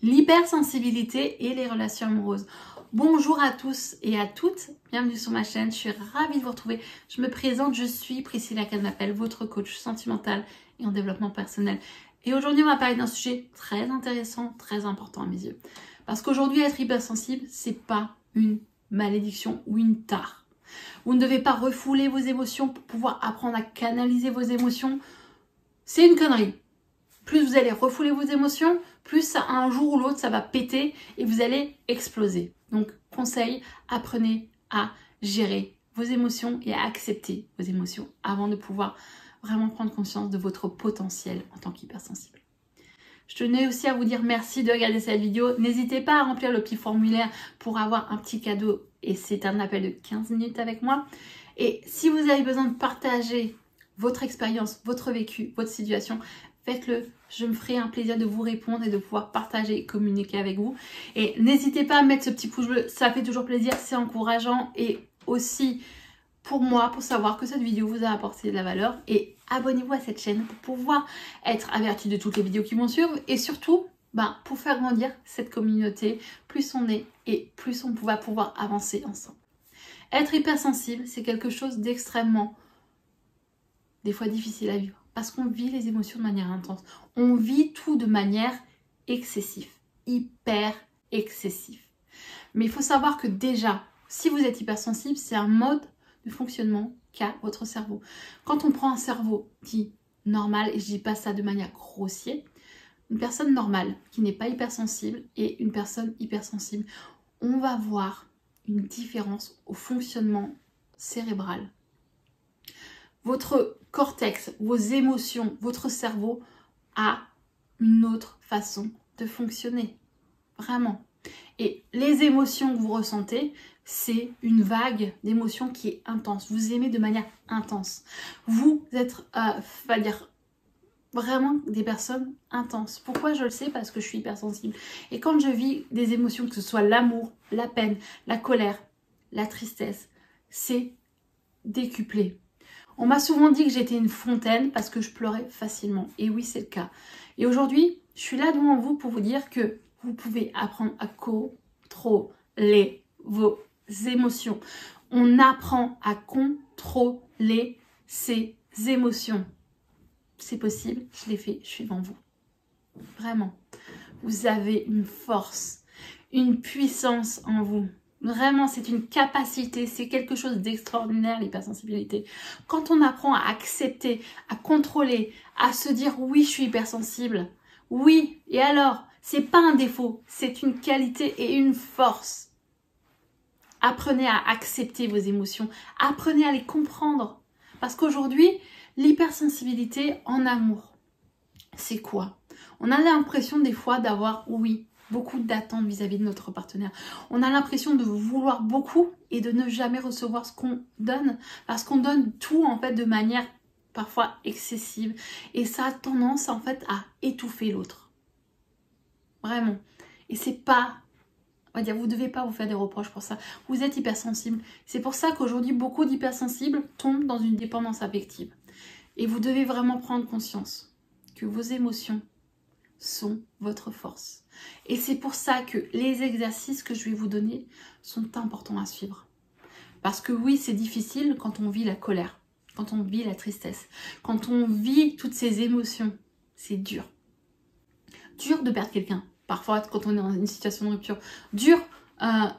l'hypersensibilité et les relations amoureuses. Bonjour à tous et à toutes, bienvenue sur ma chaîne, je suis ravie de vous retrouver. Je me présente, je suis Priscilla Canapel, votre coach sentimental et en développement personnel. Et aujourd'hui, on va parler d'un sujet très intéressant, très important à mes yeux. Parce qu'aujourd'hui, être hypersensible, c'est pas une malédiction ou une tare. Vous ne devez pas refouler vos émotions pour pouvoir apprendre à canaliser vos émotions. C'est une connerie. Plus vous allez refouler vos émotions, plus ça, un jour ou l'autre, ça va péter et vous allez exploser. Donc, conseil, apprenez à gérer vos émotions et à accepter vos émotions avant de pouvoir vraiment prendre conscience de votre potentiel en tant qu'hypersensible. Je tenais aussi à vous dire merci de regarder cette vidéo. N'hésitez pas à remplir le petit formulaire pour avoir un petit cadeau et c'est un appel de 15 minutes avec moi. Et si vous avez besoin de partager votre expérience, votre vécu, votre situation, faites-le. Je me ferai un plaisir de vous répondre et de pouvoir partager et communiquer avec vous. Et n'hésitez pas à mettre ce petit pouce bleu, ça fait toujours plaisir, c'est encourageant. Et aussi pour moi, pour savoir que cette vidéo vous a apporté de la valeur. Et abonnez-vous à cette chaîne pour pouvoir être averti de toutes les vidéos qui vont suivre. Et surtout, pour faire grandir cette communauté, plus on est et plus on va pouvoir avancer ensemble. Être hypersensible, c'est quelque chose d'extrêmement, des fois difficile à vivre. Parce qu'on vit les émotions de manière intense. On vit tout de manière excessive, hyper excessive. Mais il faut savoir que déjà, si vous êtes hypersensible, c'est un mode de fonctionnement qu'a votre cerveau. Quand on prend un cerveau dit normal, et je dis pas ça de manière grossière, une personne normale qui n'est pas hypersensible et une personne hypersensible, on va voir une différence au fonctionnement cérébral. Votre cortex, vos émotions, votre cerveau a une autre façon de fonctionner. Vraiment. Et les émotions que vous ressentez, c'est une vague d'émotions qui est intense. Vous aimez de manière intense. Vous êtes, vraiment des personnes intenses. Pourquoi je le sais? Parce que je suis hypersensible. Et quand je vis des émotions, que ce soit l'amour, la peine, la colère, la tristesse, c'est décuplé. On m'a souvent dit que j'étais une fontaine parce que je pleurais facilement. Et oui, c'est le cas. Et aujourd'hui, je suis là devant vous pour vous dire que vous pouvez apprendre à contrôler vos émotions. On apprend à contrôler ses émotions. C'est possible, je l'ai fait, je suis devant vous. Vraiment. Vous avez une force, une puissance en vous. Vraiment, c'est une capacité, c'est quelque chose d'extraordinaire, l'hypersensibilité. Quand on apprend à accepter, à contrôler, à se dire oui, je suis hypersensible. Oui, et alors, c'est pas un défaut, c'est une qualité et une force. Apprenez à accepter vos émotions, apprenez à les comprendre. Parce qu'aujourd'hui, l'hypersensibilité en amour, c'est quoi? On a l'impression des fois d'avoir, oui, beaucoup d'attentes vis-à-vis de notre partenaire. On a l'impression de vouloir beaucoup et de ne jamais recevoir ce qu'on donne. Parce qu'on donne tout en fait de manière parfois excessive. Et ça a tendance en fait à étouffer l'autre. Vraiment. Et c'est pas... On va dire, vous ne devez pas vous faire des reproches pour ça. Vous êtes hypersensible. C'est pour ça qu'aujourd'hui, beaucoup d'hypersensibles tombent dans une dépendance affective. Et vous devez vraiment prendre conscience que vos émotions sont votre force. Et c'est pour ça que les exercices que je vais vous donner sont importants à suivre. Parce que oui, c'est difficile quand on vit la colère, quand on vit la tristesse, quand on vit toutes ces émotions. C'est dur. Dur de perdre quelqu'un. Parfois, quand on est dans une situation de rupture. Dur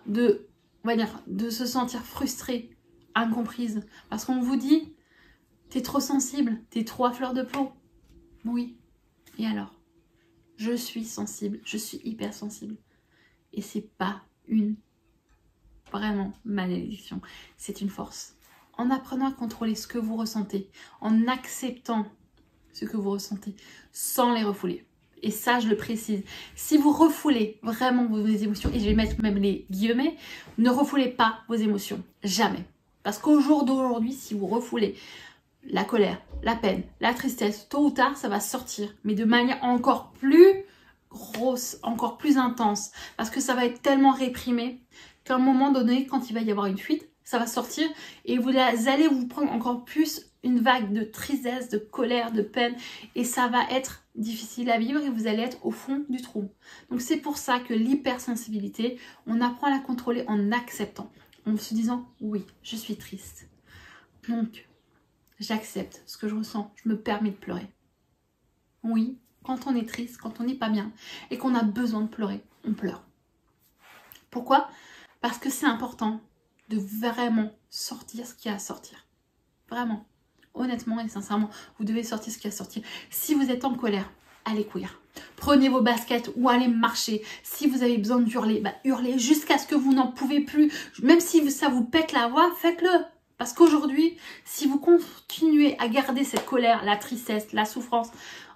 de se sentir frustré, incomprise. Parce qu'on vous dit, t'es trop sensible, t'es trop à fleur de peau. Oui. Et alors? Je suis sensible, je suis hypersensible. Et c'est pas une vraiment malédiction, c'est une force. En apprenant à contrôler ce que vous ressentez, en acceptant ce que vous ressentez, sans les refouler. Et ça, je le précise. Si vous refoulez vraiment vos émotions, et je vais mettre même les guillemets, ne refoulez pas vos émotions. Jamais. Parce qu'au jour d'aujourd'hui, si vous refoulez la colère, la peine, la tristesse, tôt ou tard, ça va sortir. Mais de manière encore plus grosse, encore plus intense. Parce que ça va être tellement réprimé qu'à un moment donné, quand il va y avoir une fuite, ça va sortir et vous allez vous prendre encore plus une vague de tristesse, de colère, de peine et ça va être difficile à vivre et vous allez être au fond du trou. Donc c'est pour ça que l'hypersensibilité, on apprend à la contrôler en acceptant, en se disant oui, je suis triste. Donc j'accepte ce que je ressens, je me permets de pleurer. Oui, quand on est triste, quand on n'est pas bien et qu'on a besoin de pleurer, on pleure. Pourquoi? Parce que c'est important de vraiment sortir ce qu'il y a à sortir. Vraiment. Honnêtement et sincèrement, vous devez sortir ce qu'il y a à sortir. Si vous êtes en colère, allez courir. Prenez vos baskets ou allez marcher. Si vous avez besoin d'hurler, hurlez jusqu'à ce que vous n'en pouvez plus. Même si ça vous pète la voix, faites-le. Parce qu'aujourd'hui, si vous continuez à garder cette colère, la tristesse, la souffrance,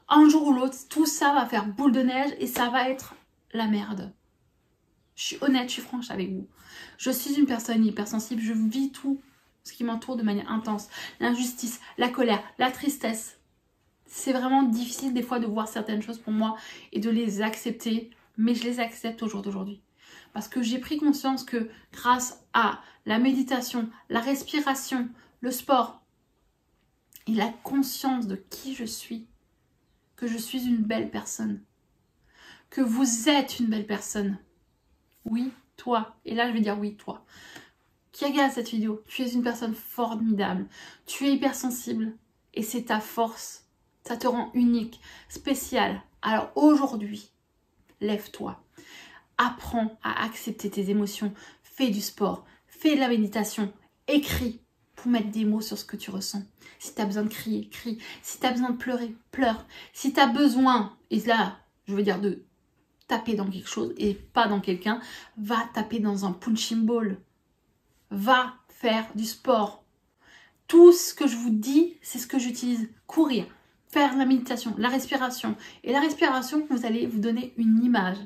un jour ou l'autre, tout ça va faire boule de neige et ça va être la merde. Je suis honnête, je suis franche avec vous. Je suis une personne hypersensible, je vis tout ce qui m'entoure de manière intense. L'injustice, la colère, la tristesse. C'est vraiment difficile des fois de voir certaines choses pour moi et de les accepter, mais je les accepte au jour d'aujourd'hui. Parce que j'ai pris conscience que grâce à la méditation, la respiration, le sport et la conscience de qui je suis, que je suis une belle personne, que vous êtes une belle personne. Oui, toi. Et là, je vais dire oui, toi. Qui regarde cette vidéo, tu es une personne formidable. Tu es hypersensible et c'est ta force. Ça te rend unique, spécial. Alors aujourd'hui, lève-toi. Apprends à accepter tes émotions. Fais du sport. Fais de la méditation. Écris pour mettre des mots sur ce que tu ressens. Si tu as besoin de crier, crie. Si tu as besoin de pleurer, pleure. Si tu as besoin, et là, je veux dire de taper dans quelque chose et pas dans quelqu'un, va taper dans un punching ball. Va faire du sport. Tout ce que je vous dis, c'est ce que j'utilise. Courir, faire la méditation, la respiration. Et la respiration, vous allez vous donner une image.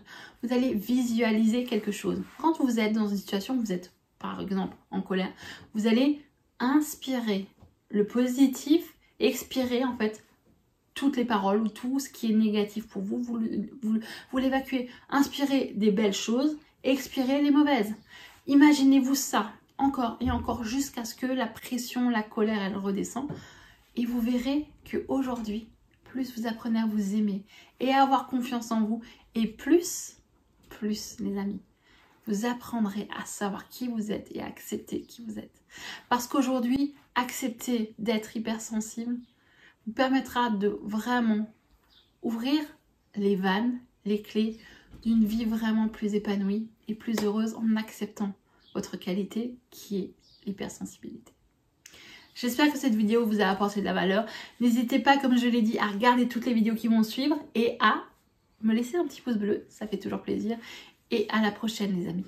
Vous allez visualiser quelque chose. Quand vous êtes dans une situation où vous êtes, par exemple, en colère, vous allez inspirer le positif, expirer en fait toutes les paroles ou tout ce qui est négatif pour vous, vous l'évacuez. Inspirez des belles choses, expirez les mauvaises. Imaginez-vous ça encore et encore jusqu'à ce que la pression, la colère, elle redescend. Et vous verrez qu'aujourd'hui, plus vous apprenez à vous aimer et à avoir confiance en vous, et plus, les amis, vous apprendrez à savoir qui vous êtes et à accepter qui vous êtes. Parce qu'aujourd'hui, accepter d'être hypersensible vous permettra de vraiment ouvrir les vannes, les clés d'une vie vraiment plus épanouie et plus heureuse en acceptant votre qualité qui est l'hypersensibilité. J'espère que cette vidéo vous a apporté de la valeur. N'hésitez pas, comme je l'ai dit, à regarder toutes les vidéos qui vont suivre et à me laisser un petit pouce bleu, ça fait toujours plaisir. Et à la prochaine les amis.